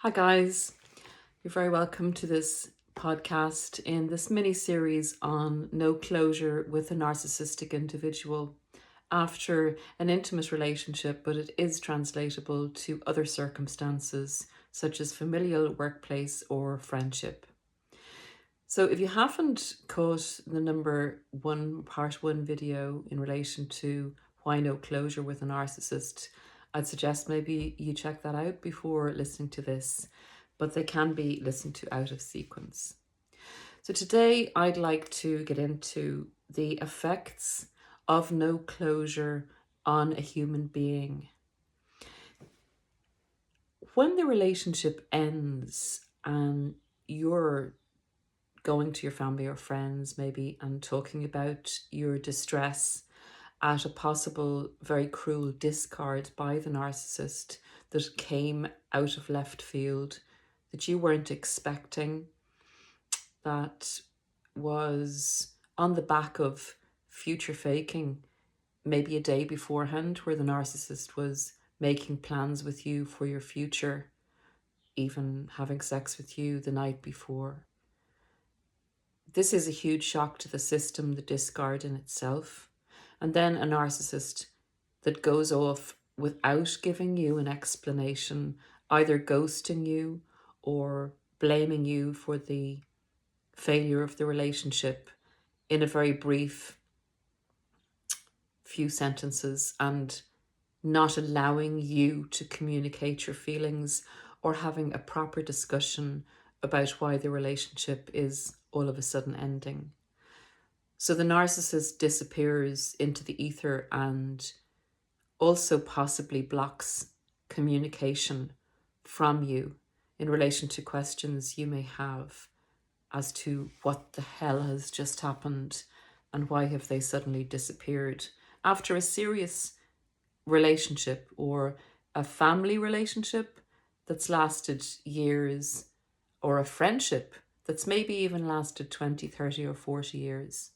Hi guys, you're very welcome to this podcast in this mini series on no closure with a narcissistic individual after an intimate relationship, but it is translatable to other circumstances such as familial, workplace, or friendship. So if you haven't caught the part one video in relation to why no closure with a narcissist, I'd suggest maybe you check that out before listening to this, but they can be listened to out of sequence. So today I'd like to get into the effects of no closure on a human being. When the relationship ends and you're going to your family or friends maybe and talking about your distress at a possible very cruel discard by the narcissist that came out of left field, that you weren't expecting, that was on the back of future faking, maybe a day beforehand, where the narcissist was making plans with you for your future, even having sex with you the night before. This is a huge shock to the system, the discard in itself. And then a narcissist that goes off without giving you an explanation, either ghosting you or blaming you for the failure of the relationship in a very brief few sentences, and not allowing you to communicate your feelings or having a proper discussion about why the relationship is all of a sudden ending. So the narcissist disappears into the ether and also possibly blocks communication from you in relation to questions you may have as to what the hell has just happened and why have they suddenly disappeared after a serious relationship or a family relationship that's lasted years, or a friendship that's maybe even lasted 20, 30 or 40 years.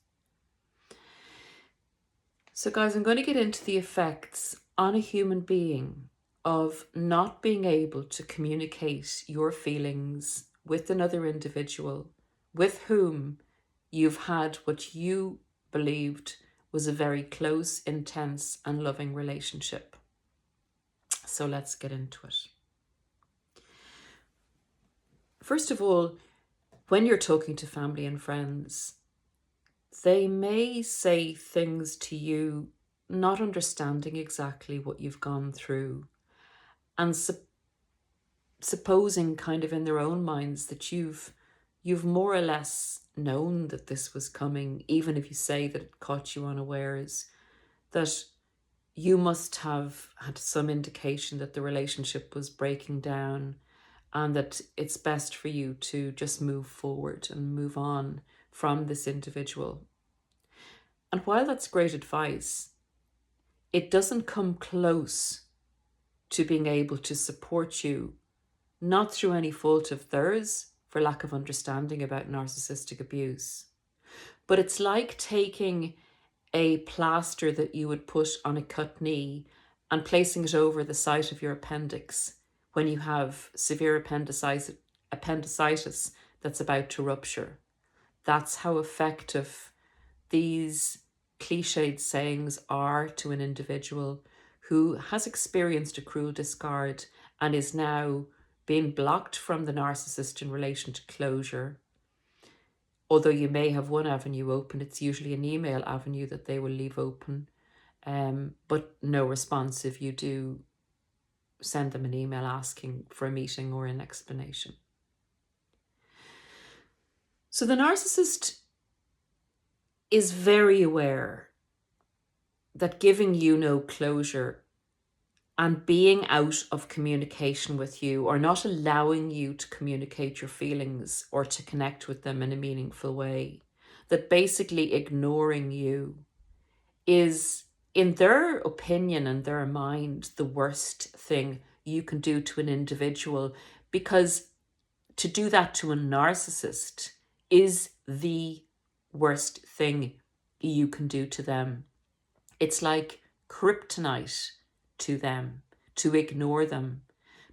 So guys, I'm going to get into the effects on a human being of not being able to communicate your feelings with another individual with whom you've had what you believed was a very close, intense and loving relationship. So let's get into it. First of all, when you're talking to family and friends, they may say things to you not understanding exactly what you've gone through, and supposing kind of in their own minds that you've more or less known that this was coming, even if you say that it caught you unawares, that you must have had some indication that the relationship was breaking down and that it's best for you to just move forward and move on from this individual. And while that's great advice, it doesn't come close to being able to support you, not through any fault of theirs for lack of understanding about narcissistic abuse, but it's like taking a plaster that you would put on a cut knee and placing it over the site of your appendix when you have severe appendicitis that's about to rupture. That's how effective these cliched sayings are to an individual who has experienced a cruel discard and is now being blocked from the narcissist in relation to closure. Although you may have one avenue open, it's usually an email avenue that they will leave open, but no response if you do send them an email asking for a meeting or an explanation. So the narcissist is very aware that giving you no closure and being out of communication with you, or not allowing you to communicate your feelings or to connect with them in a meaningful way, that basically ignoring you is, in their opinion and their mind, the worst thing you can do to an individual, because to do that to a narcissist is the worst thing you can do to them. It's like kryptonite to them to ignore them,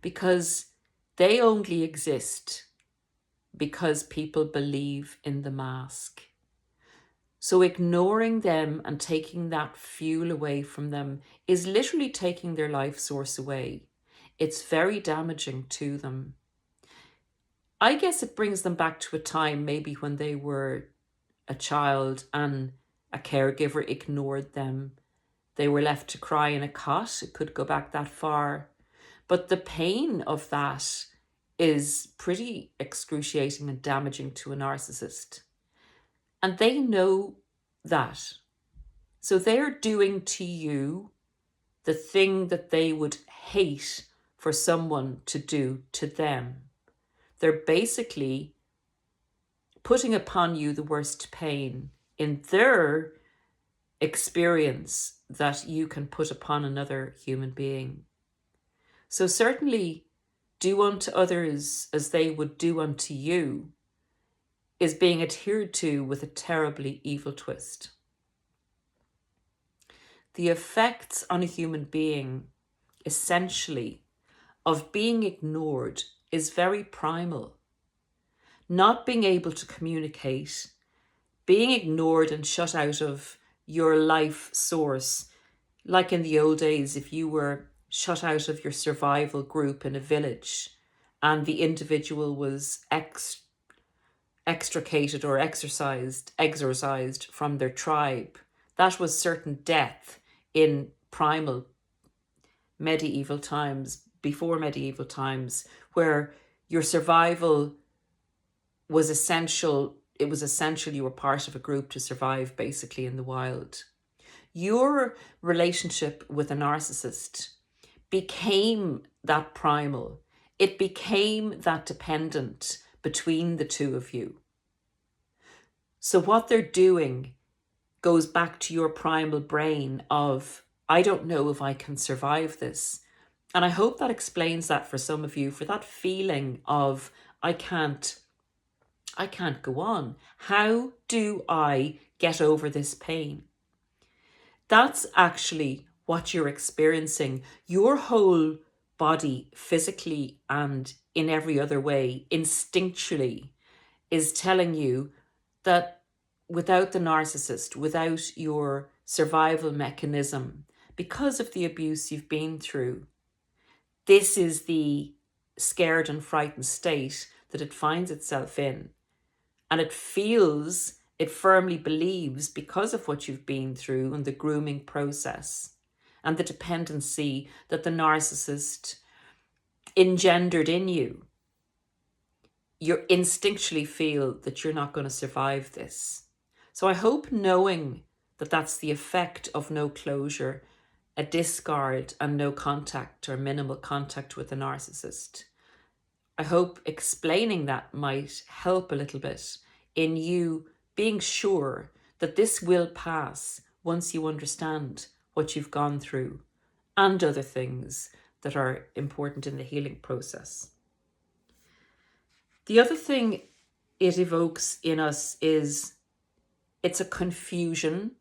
because They only exist because people believe in the mask. So ignoring them and taking that fuel away from them is literally taking their life source away. It's very damaging to them. I guess it brings them back to a time maybe when they were a child and a caregiver ignored them. They were left to cry in a cot. It could go back that far. But the pain of that is pretty excruciating and damaging to a narcissist. And they know that. So they're doing to you the thing that they would hate for someone to do to them. They're basically putting upon you the worst pain in their experience that you can put upon another human being. So certainly, do unto others as they would do unto you is being adhered to with a terribly evil twist. The effects on a human being, essentially, of being ignored is very primal. Not being able to communicate, being ignored and shut out of your life source, like in the old days, if you were shut out of your survival group in a village and the individual was extricated or exorcised from their tribe, that was certain death in primal medieval times, before medieval times, where your survival was essential. It was essential you were part of a group to survive basically in the wild. Your relationship with a narcissist became that primal. It became that dependent between the two of you. So what they're doing goes back to your primal brain of, I don't know if I can survive this. And I hope that explains that for some of you, for that feeling of, I can't go on. How do I get over this pain? That's actually what you're experiencing. Your whole body, physically and in every other way, instinctually, is telling you that without the narcissist, without your survival mechanism, because of the abuse you've been through, this is the scared and frightened state that it finds itself in. And it firmly believes, because of what you've been through and the grooming process and the dependency that the narcissist engendered in you, you instinctually feel that you're not going to survive this. So I hope, knowing that that's the effect of no closure, a discard and no contact or minimal contact with the narcissist, I hope explaining that might help a little bit in you being sure that this will pass once you understand what you've gone through and other things that are important in the healing process. The other thing it evokes in us is it's a confusion.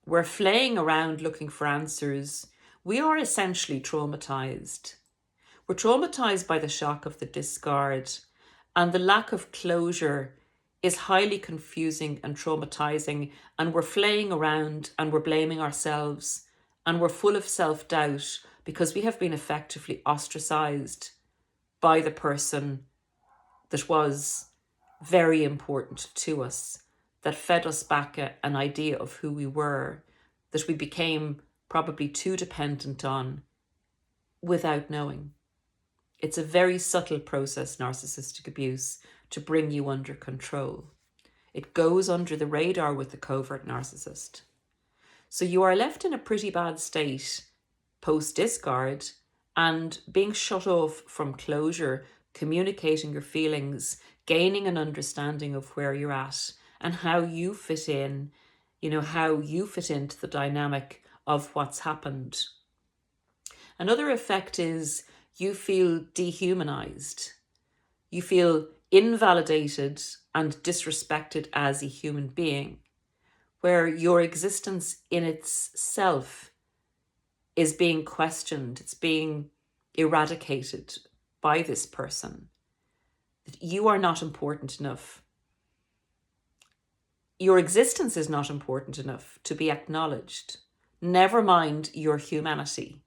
We're flaying around looking for answers. We are essentially traumatized. We're traumatized by the shock of the discard, and the lack of closure is highly confusing and traumatizing, and we're flaying around and we're blaming ourselves, and we're full of self-doubt because we have been effectively ostracized by the person that was very important to us, that fed us back an idea of who we were, that we became probably too dependent on without knowing. It's a very subtle process, narcissistic abuse, to bring you under control. It goes under the radar with the covert narcissist. So you are left in a pretty bad state post-discard and being shut off from closure, communicating your feelings, gaining an understanding of where you're at and how you fit in, how you fit into the dynamic of what's happened. Another effect is you feel dehumanized. You feel invalidated and disrespected as a human being, where your existence in itself is being questioned, it's being eradicated. by this person, that you are not important enough. Your existence is not important enough to be acknowledged. Never mind your humanity.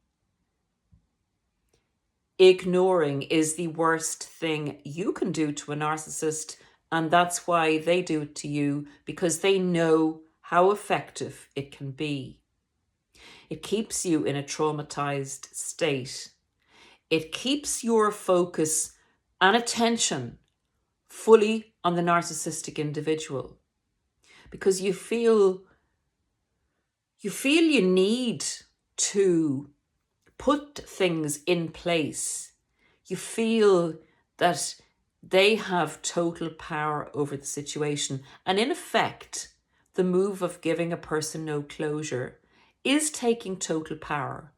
Ignoring is the worst thing you can do to a narcissist, and that's why they do it to you, because they know how effective it can be. It keeps you in a traumatized state. It keeps your focus and attention fully on the narcissistic individual, because you feel you need to put things in place. You feel that they have total power over the situation. And in effect, the move of giving a person no closure is taking total power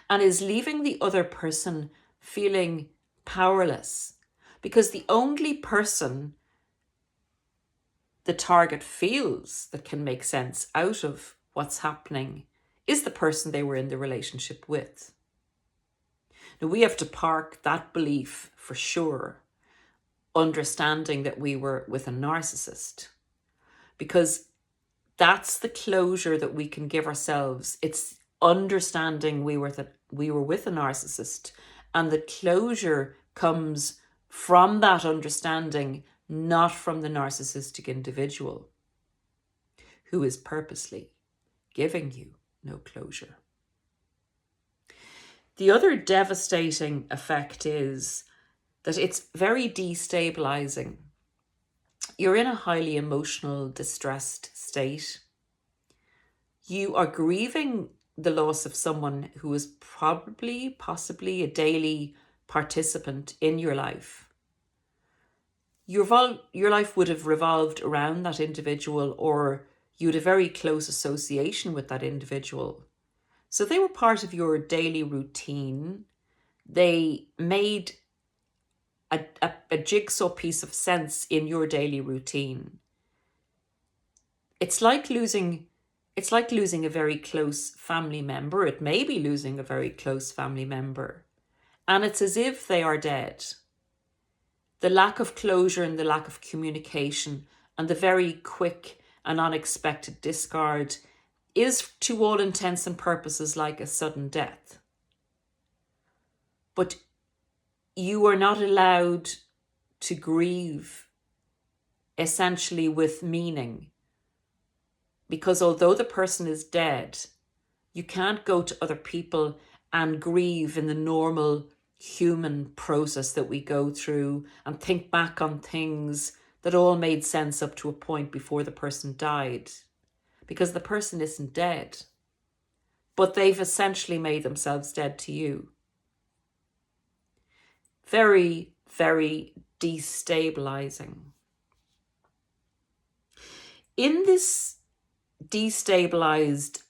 and is leaving the other person feeling powerless, because the only person the target feels that can make sense out of what's happening is the person they were in the relationship with. Now, we have to park that belief for sure, understanding that we were with a narcissist, because that's the closure that we can give ourselves. It's understanding we were with a narcissist, and the closure comes from that understanding, not from the narcissistic individual who is purposely giving you no closure. The other devastating effect is that it's very destabilizing. You're in a highly emotional, distressed state. You are grieving the loss of someone who is possibly a daily participant in your life. Your life would have revolved around that individual, or you had a very close association with that individual. So they were part of your daily routine. They made a jigsaw piece of sense in your daily routine. It's like losing a very close family member. It may be losing a very close family member. And it's as if they are dead. The lack of closure and the lack of communication and the very quick and unexpected discard is, to all intents and purposes, like a sudden death. But you are not allowed to grieve essentially with meaning, because although the person is dead, you can't go to other people and grieve in the normal human process that we go through and think back on things that all made sense up to a point before the person died, because the person isn't dead, but they've essentially made themselves dead to you. Very, very destabilizing. In this destabilized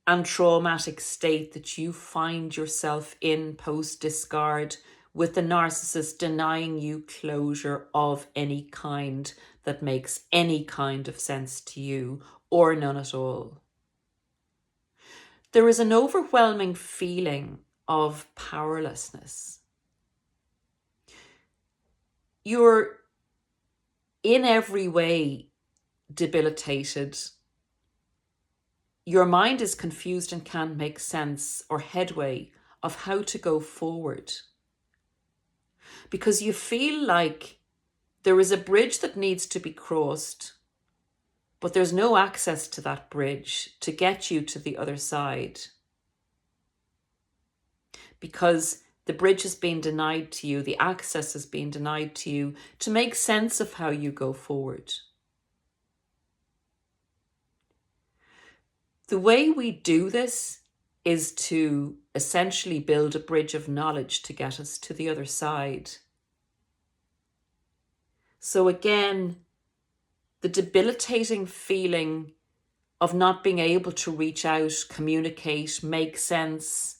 and traumatic state that you find yourself in post-discard, with the narcissist denying you closure of any kind that makes any kind of sense to you, or none at all, there is an overwhelming feeling of powerlessness. You're in every way debilitated. Your mind is confused and can't make sense or headway of how to go forward, because you feel like there is a bridge that needs to be crossed, but there's no access to that bridge to get you to the other side, because the bridge has been denied to you, the access has been denied to you to make sense of how you go forward. The way we do this is to essentially build a bridge of knowledge to get us to the other side. So again, the debilitating feeling of not being able to reach out, communicate, make sense,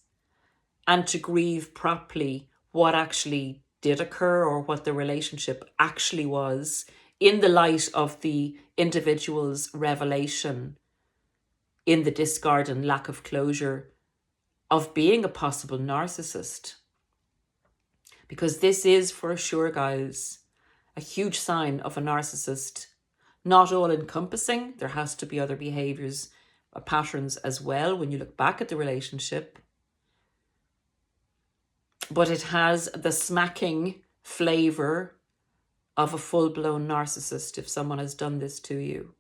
and to grieve properly what actually did occur, or what the relationship actually was, in the light of the individual's revelation in the discard and lack of closure of being a possible narcissist. Because this is, for sure, guys, a huge sign of a narcissist. Not all encompassing. There has to be other behaviors, patterns as well when you look back at the relationship. But it has the smacking flavor of a full-blown narcissist if someone has done this to you.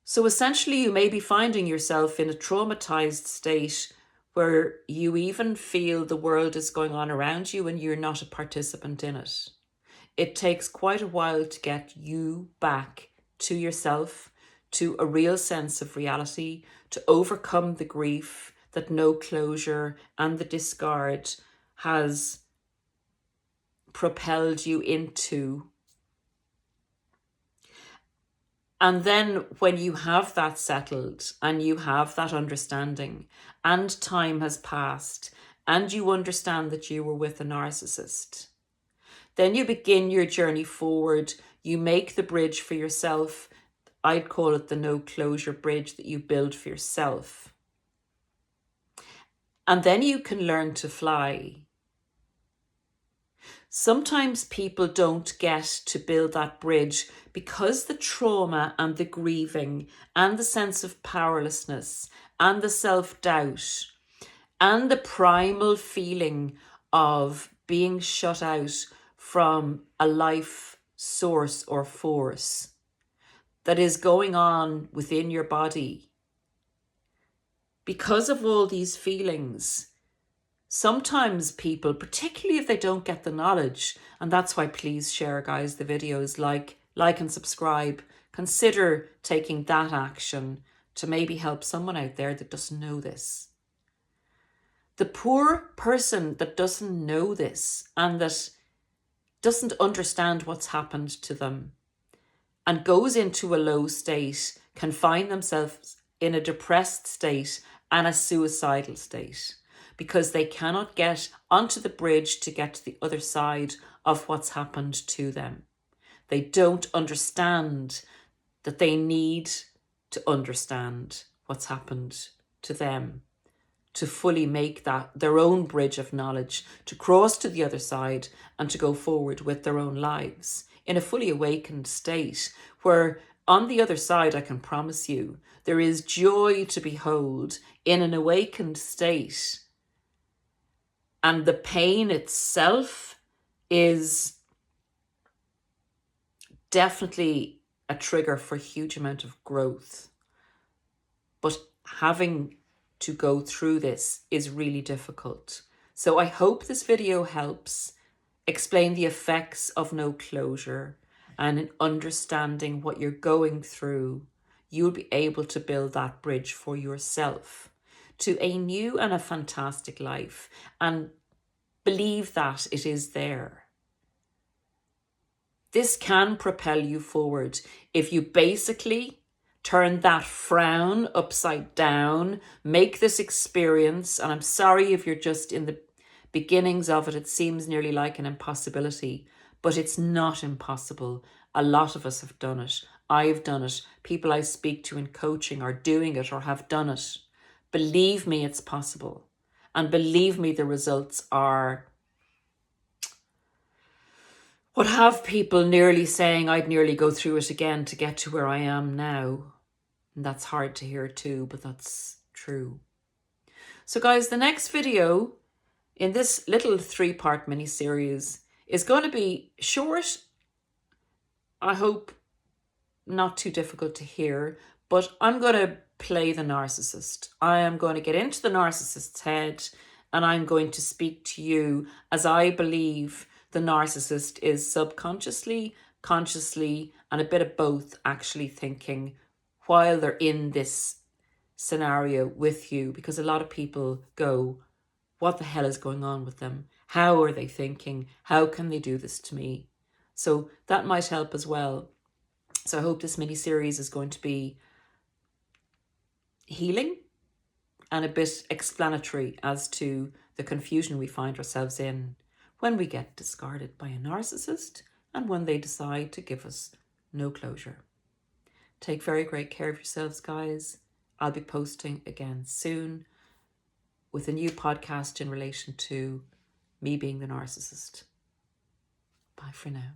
So essentially, you may be finding yourself in a traumatized state where you even feel the world is going on around you and you're not a participant in it. It takes quite a while to get you back to yourself, to a real sense of reality, to overcome the grief that no closure and the discard has propelled you into. And then when you have that settled and you have that understanding and time has passed and you understand that you were with a narcissist, then you begin your journey forward. You make the bridge for yourself. I'd call it the no closure bridge that you build for yourself. And then you can learn to fly. Sometimes people don't get to build that bridge because the trauma and the grieving and the sense of powerlessness and the self-doubt and the primal feeling of being shut out from a life source or force that is going on within your body. Because of all these feelings, sometimes people, particularly if they don't get the knowledge, and that's why please share, guys, the videos, like and subscribe, consider taking that action to maybe help someone out there that doesn't know this. The poor person that doesn't know this and that doesn't understand what's happened to them and goes into a low state can find themselves in a depressed state and a suicidal state because they cannot get onto the bridge to get to the other side of what's happened to them. They don't understand that they need to understand what's happened to them to fully make that their own bridge of knowledge, to cross to the other side and to go forward with their own lives in a fully awakened state where on the other side, I can promise you, there is joy to behold in an awakened state. And the pain itself is definitely a trigger for a huge amount of growth. But having to go through this is really difficult. So I hope this video helps explain the effects of no closure, and in understanding what you're going through, you'll be able to build that bridge for yourself to a new and a fantastic life, and believe that it is there. This can propel you forward if you basically turn that frown upside down, make this experience, and I'm sorry if you're just in the beginnings of it, it seems nearly like an impossibility, but it's not impossible. A lot of us have done it. I've done it. People I speak to in coaching are doing it or have done it. Believe me, it's possible. And believe me, the results are what have people nearly saying, I'd nearly go through it again to get to where I am now. And that's hard to hear too, but that's true. So guys, the next video in this little 3-part mini-series is going to be short. I hope not too difficult to hear, but I'm going to play the narcissist. I am going to get into the narcissist's head and I'm going to speak to you as I believe the narcissist is subconsciously, consciously, and a bit of both actually thinking while they're in this scenario with you, because a lot of people go, what the hell is going on with them? How are they thinking? How can they do this to me? So that might help as well. So I hope this mini series is going to be healing and a bit explanatory as to the confusion we find ourselves in when we get discarded by a narcissist and when they decide to give us no closure. Take very great care of yourselves, guys. I'll be posting again soon with a new podcast in relation to me being the narcissist. Bye for now.